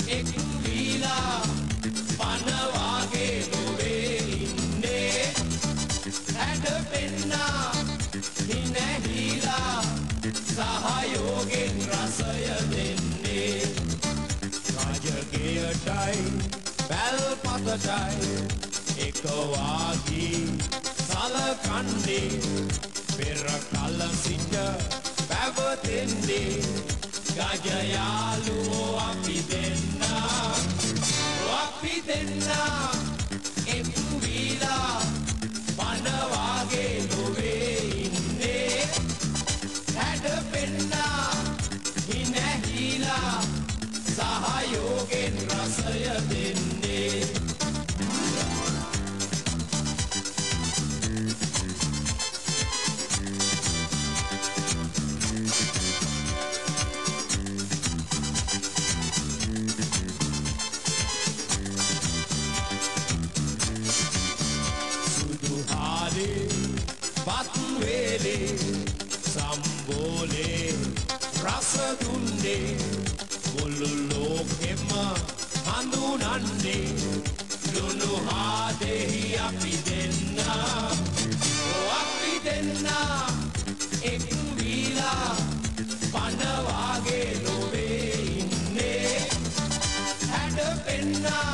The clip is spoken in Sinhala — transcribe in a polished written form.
එක් වීලා පනවාගේ නොවේ ඉන්නේ හැඩ පෙන්නා හිනැහිලා සහයෝගෙන් රසය දෙන්නේ රජගෙයටයි පැල්පතටයි එකවාගී සලකන්නේ පෙර කල සිට පැවතෙන්නේ ගජයාලුවෝ අපි දෙන්නා එක්ු වීලා පනවාගේ නොවේ ඉන්නේ හැඩ පෙන්නා හිනැහිලා සහයෝගෙන් රසය දෙන්නේ පත්වේලේ සම්බෝලේ රස දුන්නේ මුළු ලෝකෙම හඳුනන්නේ ලුණු හාදෙහි අපි දෙන්නා එක් වීලා පනවාගේ නොවේ ඉන්නේ හැඩ පෙන්නා